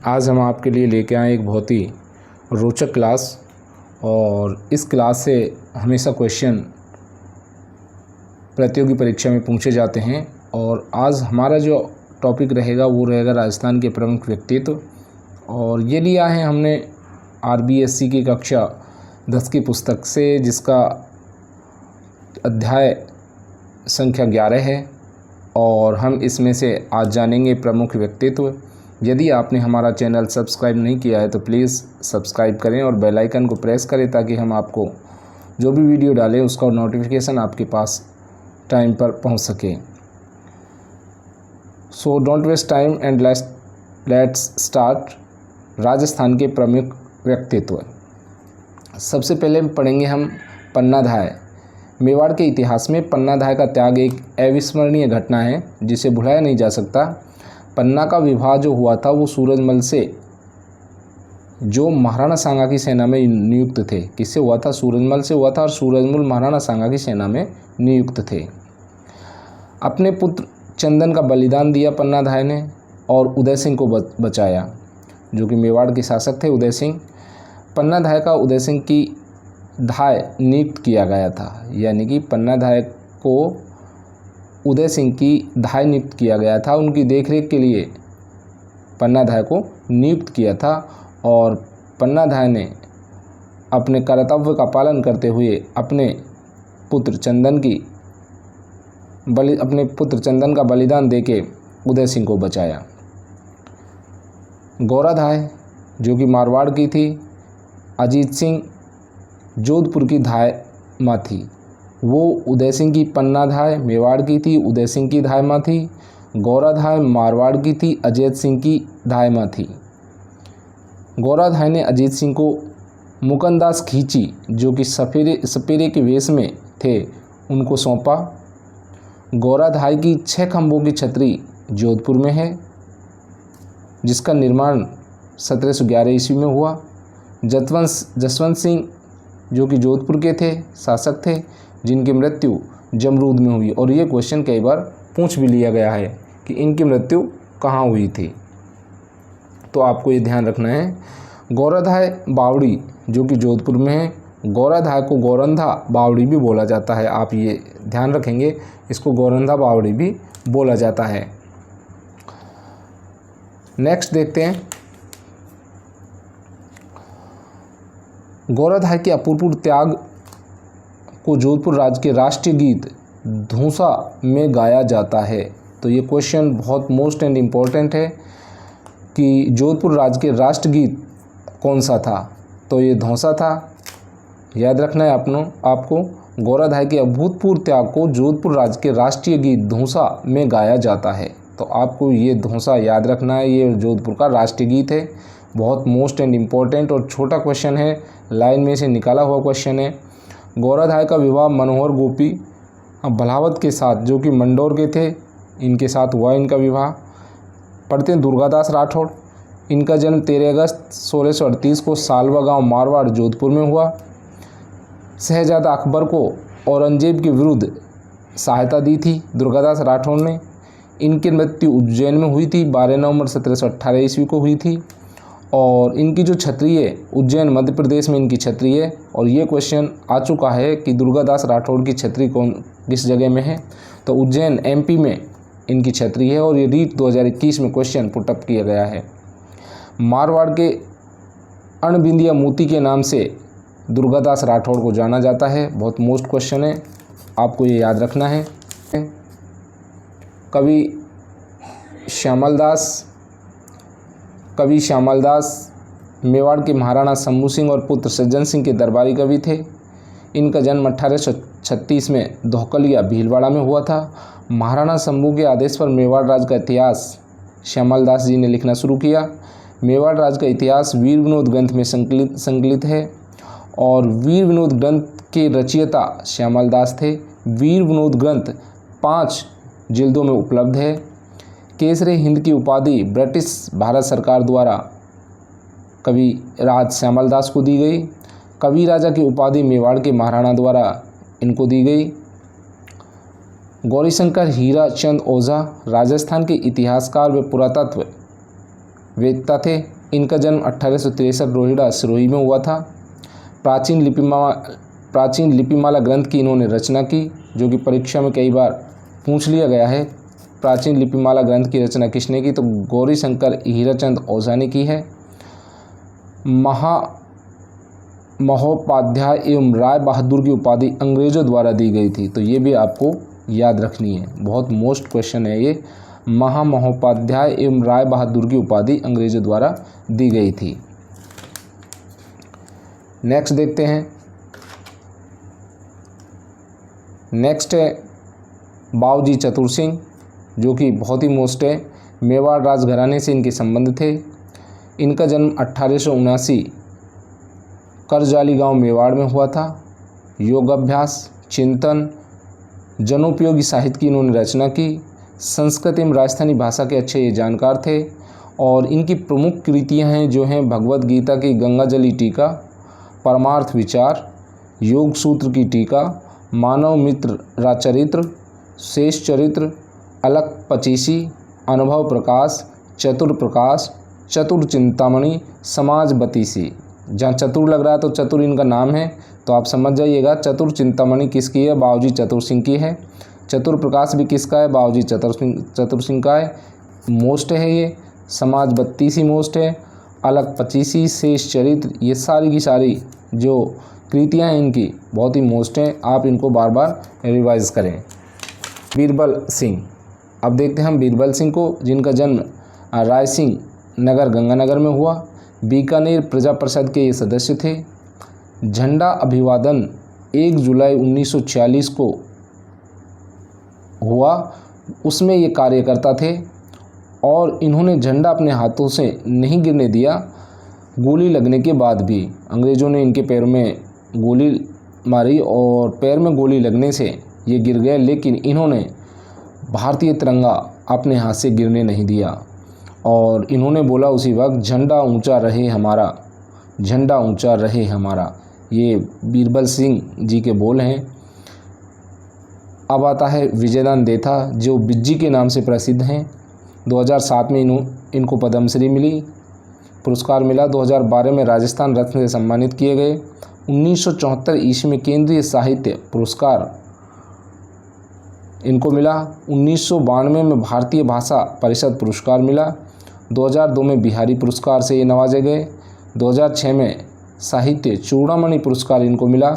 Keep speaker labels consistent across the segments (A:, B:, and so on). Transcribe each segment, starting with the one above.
A: आज हम आपके लिए लेके आए एक बहुत ही रोचक क्लास। और इस क्लास से हमेशा क्वेश्चन प्रतियोगी परीक्षा में पूछे जाते हैं। और आज हमारा जो टॉपिक रहेगा वो रहेगा राजस्थान के प्रमुख व्यक्तित्व। और ये लिया है हमने RBSC की कक्षा 10 की पुस्तक से, जिसका अध्याय संख्या 11 है। और हम इसमें से आज जानेंगे प्रमुख व्यक्तित्व। यदि आपने हमारा चैनल सब्सक्राइब नहीं किया है तो प्लीज़ सब्सक्राइब करें और बेल आइकन को प्रेस करें, ताकि हम आपको जो भी वीडियो डालें उसका नोटिफिकेशन आपके पास टाइम पर पहुंच सके। So don't waste time and let's start. Rajasthan के प्रमुख व्यक्तित्व। सबसे पहले पढ़ेंगे हम पन्नाधाय। मेवाड़ के इतिहास में पन्नाधाय का त्याग एक अविस्मरणीय घटना है जिसे भुलाया नहीं जा सकता। पन्ना का विवाह जो हुआ था वो सूरजमल से, जो महाराणा सांगा की सेना में नियुक्त थे। किससे हुआ था? सूरजमल से हुआ था। और सूरजमल महाराणा सांगा की सेना में नियुक्त थे। अपने पुत्र चंदन का बलिदान दिया पन्नाधाय ने और उदय सिंह को बचाया, जो कि मेवाड़ के शासक थे उदय सिंह। पन्नाधाय का उदय सिंह की धाय नियुक्त किया गया था, यानी कि पन्नाधाय को उदय सिंह की धाय नियुक्त किया गया था। उनकी देखरेख के लिए पन्नाधाय को नियुक्त किया था। और पन्नाधाय ने अपने कर्तव्य का पालन करते हुए अपने पुत्र चंदन का बलिदान देके उदय सिंह को बचाया। गौराधाय, जो कि मारवाड़ की थी, अजीत सिंह जोधपुर की धाय माँ थी। वो उदय सिंह की पन्नाधाय मेवाड़ की थी, उदय सिंह की धाय माँ थी। गौराधाय मारवाड़ की थी, अजय सिंह की धाय माँ थी। गौराधाय ने अजीत सिंह को मुकंदास खींची, जो कि सपेरे के वेश में थे, उनको सौंपा। गौराधाय की 6 खंभों की छतरी जोधपुर में है, जिसका निर्माण 1711 ईस्वी में हुआ। जसवंत सिंह, जो कि जोधपुर के थे, शासक थे, जिनकी मृत्यु जमरूद में हुई। और ये क्वेश्चन कई बार पूछ भी लिया गया है कि इनकी मृत्यु कहाँ हुई थी, तो आपको ये ध्यान रखना है। गौराधाय बावड़ी, जो कि जोधपुर में है। गौराधाय को गौरंधा बावड़ी भी बोला जाता है, आप ये ध्यान रखेंगे, इसको गौरंधा बावड़ी भी बोला जाता है। नेक्स्ट देखते हैं। गौराधाय के अपूर्व त्याग को जोधपुर राज्य के राष्ट्रीय गीत धौंसा में गाया जाता है। तो ये क्वेश्चन बहुत मोस्ट एंड इम्पोर्टेंट है कि जोधपुर राज्य के राष्ट्रगीत कौन सा था? तो ये धौंसा था, याद रखना है आपको। गौराधाय के अभूतपूर्व त्याग को जोधपुर राज्य के राष्ट्रीय गीत धौंसा में गाया जाता है। तो आपको ये धौंसा याद रखना है, ये जोधपुर का राष्ट्रीय गीत है। बहुत मोस्ट एंड इम्पोर्टेंट और छोटा क्वेश्चन है, लाइन में से निकाला हुआ क्वेश्चन है। गौराधाय का विवाह मनोहर गोपी भलावत के साथ, जो कि मंडोर के थे, इनके साथ हुआ इनका विवाह। पढ़ते हैं दुर्गादास राठौड़। इनका जन्म 13 अगस्त 1638 को सालवा गांव मारवाड़ जोधपुर में हुआ। शहजादा अकबर को औरंगजेब के विरुद्ध सहायता दी थी दुर्गादास राठौड़ ने। इनकी मृत्यु उज्जैन में हुई थी, 12 नवंबर 1718 ईस्वी को हुई थी। और इनकी जो छतरी है, उज्जैन मध्य प्रदेश में इनकी छतरी है। और ये क्वेश्चन आ चुका है कि दुर्गादास राठौड़ की छतरी किस जगह में है? तो उज्जैन MP में इनकी छतरी है। और ये रीट 2021 में क्वेश्चन पुटअप किया गया है। मारवाड़ के अणबिंदिया मोती के नाम से दुर्गादास राठौड़ को जाना जाता है। बहुत मोस्ट क्वेश्चन है, आपको ये याद रखना है। कवि श्यामल दास मेवाड़ के महाराणा शंभू सिंह और पुत्र सज्जन सिंह के दरबारी कवि थे। इनका जन्म 1836 में धोकलिया भीलवाड़ा में हुआ था। महाराणा शंभू के आदेश पर मेवाड़ राज्य का इतिहास श्यामल दास जी ने लिखना शुरू किया। मेवाड़ राज्य का इतिहास वीर विनोद ग्रंथ में संकलित है। और वीर विनोद ग्रंथ के रचयिता श्यामल दास थे। वीर विनोद ग्रंथ 5 जिल्दों में उपलब्ध है। केसरे हिंद की उपाधि ब्रिटिश भारत सरकार द्वारा कवि राज श्यामल दास को दी गई। कवि राजा की उपाधि मेवाड़ के महाराणा द्वारा इनको दी गई। गौरीशंकर हीरा चंद ओझा राजस्थान के इतिहासकार व पुरातत्व वेत्ता थे। इनका जन्म 1863 रोहिड़ा सिरोही में हुआ था। प्राचीन लिपिमाला ग्रंथ की इन्होंने रचना की, जो कि परीक्षा में कई बार पूछ लिया गया है। प्राचीन लिपिमाला ग्रंथ की रचना किसने की? तो गौरीशंकर हीराचंद ओझा ने की है। महोपाध्याय एवं राय बहादुर की उपाधि अंग्रेजों द्वारा दी गई थी, तो ये भी आपको याद रखनी है, बहुत मोस्ट क्वेश्चन है ये। महोपाध्याय एवं राय बहादुर की उपाधि अंग्रेजों द्वारा दी गई थी। नेक्स्ट देखते हैं। नेक्स्ट है बावजी चतुर सिंह, जो कि बहुत ही मोस्ट है। मेवाड़ राजघराने से इनके संबंध थे। इनका जन्म 1879 करजाली गांव मेवाड़ में हुआ था। योगाभ्यास, चिंतन, जनोपयोगी साहित्य की इन्होंने रचना की। संस्कृत एवं राजस्थानी भाषा के अच्छे ये जानकार थे और इनकी प्रमुख कृतियां हैं जो हैं भगवत गीता की गंगाजली टीका, परमार्थ विचार, योग सूत्र की टीका, मानव मित्र राचरित्र, शेष चरित्र, अलक पचीसी, अनुभव प्रकाश, चतुर प्रकाश, चतुर चिंतामणि, समाज बतीसी। जहाँ चतुर लग रहा है तो चतुर इनका नाम है, तो आप समझ जाइएगा चतुर चिंतामणि किसकी है? बावजी चतुर सिंह की है। चतुर प्रकाश भी किसका है? बावजी चतुर सिंह का है। मोस्ट है ये। समाज बत्तीसी मोस्ट है। अलग पचीसी, शेष चरित्र, ये सारी की सारी जो कृतियाँ हैं इनकी बहुत ही मोस्ट हैं। आप इनको बार बार रिवाइज करें। बीरबल सिंह, अब देखते हैं हम बीरबल सिंह को, जिनका जन्म रायसिंह नगर गंगानगर में हुआ। बीकानेर प्रजा परिषद के ये सदस्य थे। झंडा अभिवादन 1 जुलाई 1946 को हुआ, उसमें ये कार्यकर्ता थे और इन्होंने झंडा अपने हाथों से नहीं गिरने दिया। गोली लगने के बाद भी अंग्रेज़ों ने इनके पैर में गोली मारी और पैर में गोली लगने से ये गिर गए, लेकिन इन्होंने भारतीय तिरंगा अपने हाथ से गिरने नहीं दिया और इन्होंने बोला उसी वक्त, झंडा ऊंचा रहे हमारा, झंडा ऊंचा रहे हमारा। ये बीरबल सिंह जी के बोल हैं। अब आता है विजयदान देथा, जो बिज्जी के नाम से प्रसिद्ध हैं। 2007 में इनको पद्मश्री मिली, पुरस्कार मिला। 2012 में राजस्थान रत्न से सम्मानित किए गए। 1974 ईस्वी में केंद्रीय साहित्य पुरस्कार इनको मिला। 1992 में भारतीय भाषा परिषद पुरस्कार मिला। 2002 में बिहारी पुरस्कार से ये नवाजे गए। 2006 में साहित्य चूड़ामणि पुरस्कार इनको मिला।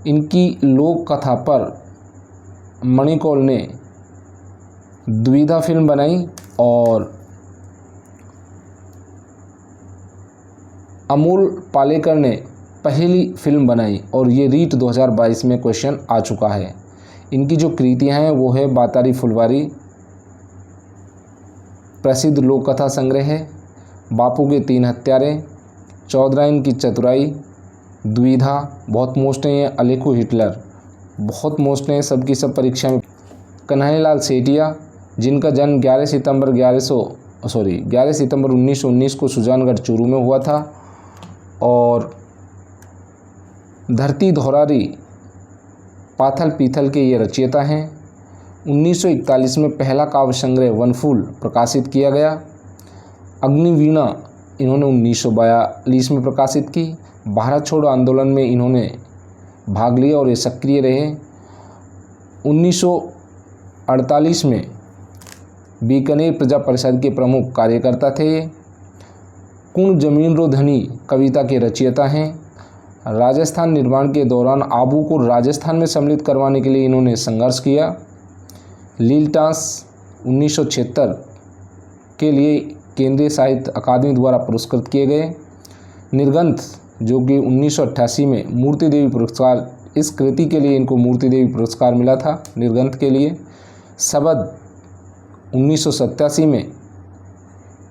A: इनकी लोक कथा पर मणिकौल ने द्विधा फिल्म बनाई और अमोल पालेकर ने पहली फिल्म बनाई और ये रीट 2022 में क्वेश्चन आ चुका है। इनकी जो कृतियाँ हैं वो है बातारी फुलवारी, प्रसिद्ध लोक कथा संग्रह है, बापू के 3 हत्यारे, चौधराइन की चतुराई, द्विधा, बहुत मोस्ट हैं ये। अलेखो हिटलर, बहुत मोस्ट हैं, सबकी सब परीक्षा में। कन्हैयालाल सेठिया, जिनका जन्म 11 सितंबर 1919 को सुजानगढ़ चूरू में हुआ था। और धरती धौरारी पाथल पीथल के ये रचयिता हैं। 1941 में पहला काव्य संग्रह वनफूल प्रकाशित किया गया। अग्निवीणा इन्होंने 1942 में प्रकाशित की। भारत छोड़ो आंदोलन में इन्होंने भाग लिया और ये सक्रिय रहे। 1948 में बीकानेर प्रजा परिषद के प्रमुख कार्यकर्ता थे ये। कुण जमीन रो धनी कविता के रचयिता हैं। राजस्थान निर्माण के दौरान आबू को राजस्थान में सम्मिलित करवाने के लिए इन्होंने संघर्ष किया। लीलटास 1976 के लिए केंद्रीय साहित्य अकादमी द्वारा पुरस्कृत किए गए। निर्गंथ जो कि 1988 में मूर्ति देवी पुरस्कार, इस कृति के लिए इनको मूर्ति देवी पुरस्कार मिला था निर्गंथ के लिए। शबद 1987 में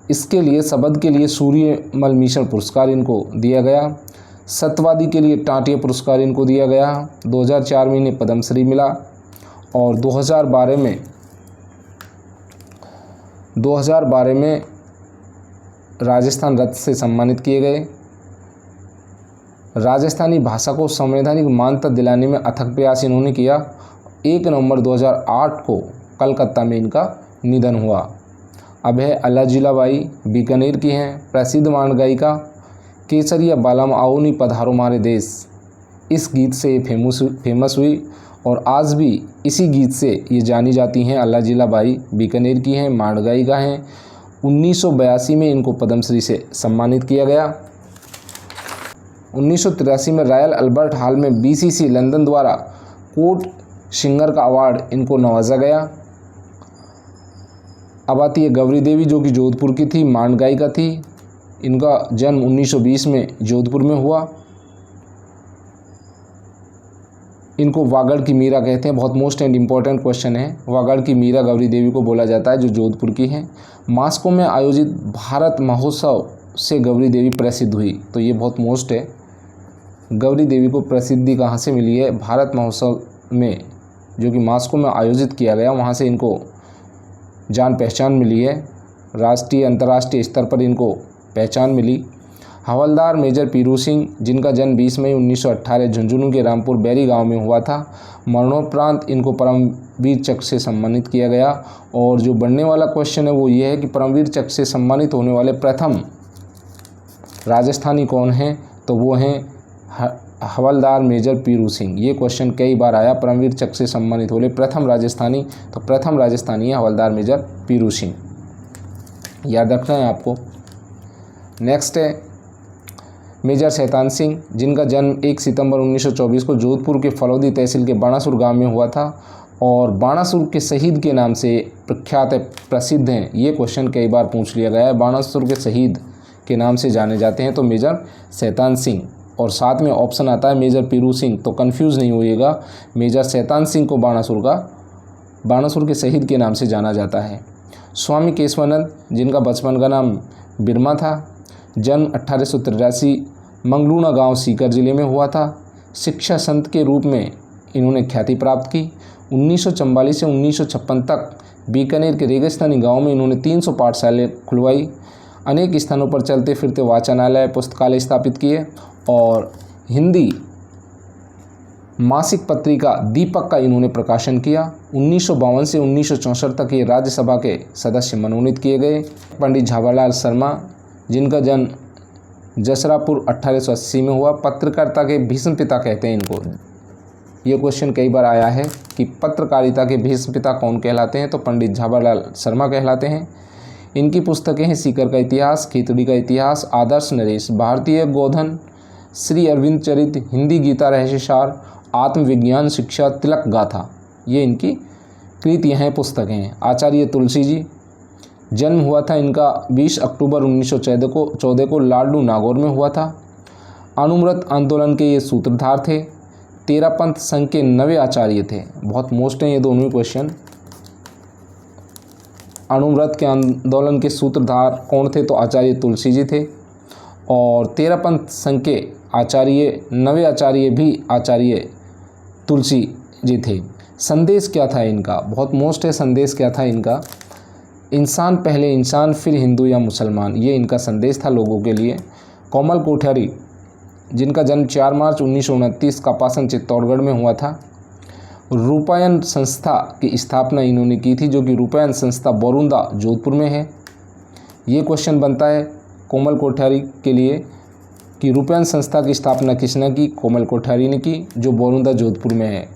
A: इसके लिए शबद के लिए सूर्यमल मिशन पुरस्कार इनको दिया गया। सत्यवादी के लिए टाटिया पुरस्कार इनको दिया गया। 2004 में इन्हें पद्मश्री मिला और 2012 में राजस्थान रत्न से सम्मानित किए गए। राजस्थानी भाषा को संवैधानिक मान्यता दिलाने में अथक प्रयास इन्होंने किया। 1 नवंबर 2008 को कलकत्ता में इनका निधन हुआ। अब है अल्लाजीला बाई, बीकानेर की हैं। प्रसिद्ध मांड गायिका केसरिया बालम आओनी पधारो हमारे देश, इस गीत से ये फेमस हुई और आज भी इसी गीत से ये जानी जाती हैं। अल्लाजीला बाई बीकानेर की हैं, मांड गायिका हैं। 1982 में इनको पद्मश्री से सम्मानित किया गया। 1983 में रॉयल अल्बर्ट हॉल में BCC लंदन द्वारा कोर्ट सिंगर का अवार्ड इनको नवाजा गया। अब आती है गौरी देवी, जो कि जोधपुर की थी, मांड गायिका थी। इनका जन्म 1920 में जोधपुर में हुआ। इनको वागड़ की मीरा कहते हैं। बहुत मोस्ट एंड इम्पॉर्टेंट क्वेश्चन है। वागड़ की मीरा गौरी देवी को बोला जाता है, जो जोधपुर की हैं। मास्को में आयोजित भारत महोत्सव से गौरी देवी प्रसिद्ध हुई, तो ये बहुत मोस्ट है। गौरी देवी को प्रसिद्धि कहाँ से मिली है? भारत महोत्सव में, जो कि मास्को में आयोजित किया गया, वहाँ से इनको जान पहचान मिली है। राष्ट्रीय अंतर्राष्ट्रीय स्तर पर इनको पहचान मिली। हवलदार मेजर पीरू सिंह, जिनका जन्म 20 मई 1918 झुंझुनू के रामपुर बैरी गांव में हुआ था। मरणोपरांत इनको परमवीर चक्र से सम्मानित किया गया। और जो बनने वाला क्वेश्चन है वो ये है कि परमवीर चक्र से सम्मानित होने वाले प्रथम राजस्थानी कौन हैं? तो वो हैं हवलदार मेजर पीरू सिंह। ये क्वेश्चन कई बार आया, परमवीर चक्र से सम्मानित होने प्रथम राजस्थानी, तो प्रथम राजस्थानी है हवलदार मेजर पीरू सिंह, याद रखना है आपको। नेक्स्ट है मेजर शैतान सिंह, जिनका जन्म 1 सितंबर 1924 को जोधपुर के फलौदी तहसील के बाणासुर गांव में हुआ था और बाणासुर के शहीद के नाम से प्रख्यात प्रसिद्ध हैं। ये क्वेश्चन कई बार पूछ लिया गया है। बाणासुर के शहीद के नाम से जाने जाते हैं तो मेजर शैतान सिंह, और साथ में ऑप्शन आता है मेजर पीरू सिंह, तो कंफ्यूज नहीं होइएगा। मेजर शैतान सिंह को बाणासुर के शहीद के नाम से जाना जाता है। स्वामी केशवानंद, जिनका बचपन का नाम बिरमा था, जन्म 1883 मंगलूना गांव सीकर जिले में हुआ था। शिक्षा संत के रूप में इन्होंने ख्याति प्राप्त की। 1944 से 1956 तक बीकानेर के रेगिस्तानी गांव में इन्होंने 300 पाठशालाएं खुलवाई। अनेक स्थानों पर चलते फिरते वाचनालय, पुस्तकालय स्थापित किए और हिंदी मासिक पत्रिका दीपक का इन्होंने प्रकाशन किया। 1952 से 1964 तक ये राज्यसभा के सदस्य मनोनीत किए गए। पंडित झाबरलाल शर्मा, जिनका जन्म जसरापुर 1880 में हुआ, पत्रकारिता के भीष्म पिता कहते हैं इनको। ये क्वेश्चन कई बार आया है कि पत्रकारिता के भीष्म पिता कौन कहलाते हैं? तो पंडित झाबरलाल शर्मा कहलाते हैं। इनकी पुस्तकें हैं सीकर का इतिहास, खीतड़ी का इतिहास, आदर्श नरेश, भारतीय गोधन, श्री अरविंद चरित, हिंदी गीता रहस्यसार, आत्मविज्ञान शिक्षा, तिलक गाथा। ये इनकी कृतियाँ हैं, पुस्तकें हैं। आचार्य तुलसी जी, जन्म हुआ था इनका 20 अक्टूबर 1914 को लाडलू नागौर में हुआ था। अनुव्रत आंदोलन के ये सूत्रधार थे। तेरापंथ संघ के 9वें आचार्य थे। बहुत मोस्ट हैं ये दोनों ही क्वेश्चन। अनुव्रत के आंदोलन के सूत्रधार कौन थे? तो आचार्य तुलसी जी थे। और तेरापंथ संघ के आचार्य 9वें आचार्य भी आचार्य तुलसी जी थे। संदेश क्या था इनका? बहुत मोस्ट है। संदेश क्या था इनका? इंसान पहले इंसान, फिर हिंदू या मुसलमान, ये इनका संदेश था लोगों के लिए। कोमल कोठारी, जिनका जन्म 4 मार्च 1929 कापासन चित्तौड़गढ़ में हुआ था। रूपायन संस्था की स्थापना इन्होंने की थी, जो कि रूपायन संस्था बोरुंदा जोधपुर में है। ये क्वेश्चन बनता है कोमल कोठारी के लिए कि रूपायन संस्था की स्थापना किसने की? कोमल कोठारी ने की, जो बोरुंदा जोधपुर में है।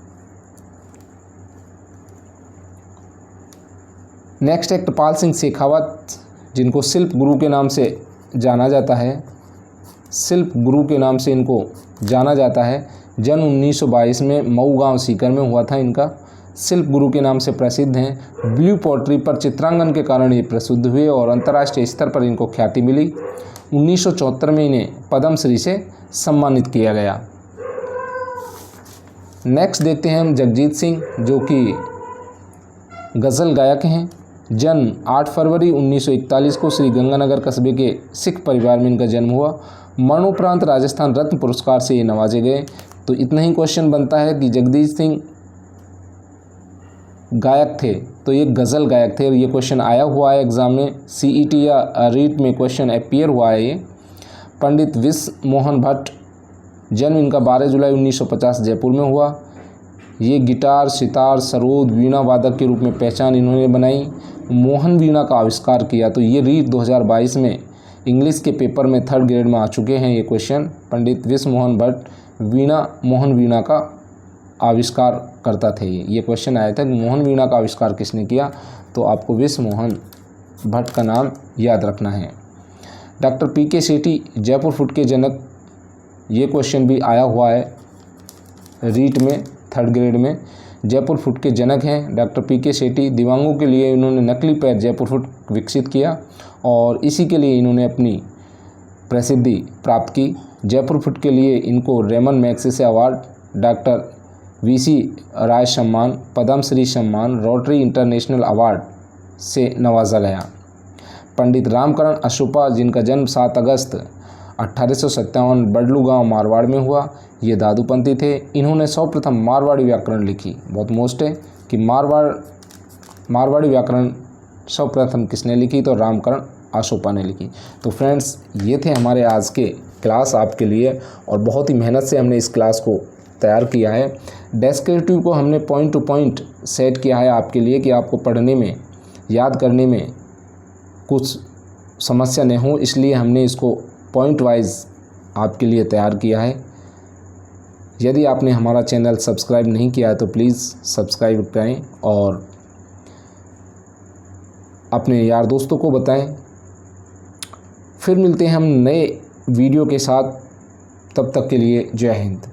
A: नेक्स्ट है कृपाल सिंह शेखावत, जिनको शिल्प गुरु के नाम से जाना जाता है। शिल्प गुरु के नाम से इनको जाना जाता है। जन्म 1922 में मऊ गांव सीकर में हुआ था इनका। शिल्प गुरु के नाम से प्रसिद्ध हैं। ब्लू पोट्री पर चित्रांकन के कारण ये प्रसिद्ध हुए और अंतर्राष्ट्रीय स्तर पर इनको ख्याति मिली। 1974 में इन्हें पद्मश्री से सम्मानित किया गया। नेक्स्ट देखते हैं हम जगजीत सिंह, जो कि गज़ल गायक हैं। जन्म 8 फरवरी 1941 को श्री गंगानगर कस्बे के सिख परिवार में इनका जन्म हुआ। मरणोपरांत राजस्थान रत्न पुरस्कार से ये नवाजे गए। तो इतना ही क्वेश्चन बनता है कि जगजीत सिंह गायक थे, तो ये गज़ल गायक थे और ये क्वेश्चन आया हुआ है एग्ज़ाम में। CET या रीट में क्वेश्चन अपीयर हुआ है ये। पंडित विश्व मोहन भट्ट, जन्म इनका 12 जुलाई 1950 जयपुर में हुआ। ये गिटार, सितार, सरोद, वीणा वादक के रूप में पहचान इन्होंने बनाई। मोहन वीणा का आविष्कार किया? तो ये रीट 2022 में इंग्लिश के पेपर में 3rd ग्रेड में आ चुके हैं ये क्वेश्चन। पंडित विश्व मोहन भट्ट मोहन वीणा का आविष्कार करता थे। ये क्वेश्चन आया था कि मोहन वीणा का आविष्कार किसने किया? तो आपको विश्व मोहन भट्ट का नाम याद रखना है। डॉक्टर पीके सेठी जयपुर फूड के जनक, ये क्वेश्चन भी आया हुआ है रीट में 3rd ग्रेड में। जयपुर फूड के जनक हैं डॉक्टर पीके सेठी। दिव्यांगों के लिए इन्होंने नकली पैर जयपुर फूड विकसित किया और इसी के लिए इन्होंने अपनी प्रसिद्धि प्राप्त की। जयपुर फूड के लिए इनको Ramon Magsaysay award, doctor B C Roy सम्मान, पद्मश्री सम्मान, रोटरी इंटरनेशनल अवार्ड से नवाजा गया। पंडित रामकरण अशोपा, जिनका जन्म 7 अगस्त 1857 बडलू गांव मारवाड़ में हुआ, ये दादूपंथी थे। इन्होंने सर्वप्रथम मारवाड़ी व्याकरण लिखी। बहुत मोस्ट है कि मारवाड़ी व्याकरण सर्वप्रथम किसने लिखी? तो रामकरण अशोपा ने लिखी। तो फ्रेंड्स, ये थे हमारे आज के क्लास आपके लिए और बहुत ही मेहनत से हमने इस क्लास को तैयार किया है। डेस्क्रिप्टिव को हमने पॉइंट टू पॉइंट सेट किया है आपके लिए कि आपको पढ़ने में, याद करने में कुछ समस्या नहीं हो, इसलिए हमने इसको पॉइंट वाइज आपके लिए तैयार किया है। यदि आपने हमारा चैनल सब्सक्राइब नहीं किया है तो प्लीज़ सब्सक्राइब करें और अपने यार दोस्तों को बताएं। फिर मिलते हैं हम नए वीडियो के साथ, तब तक के लिए जय हिंद।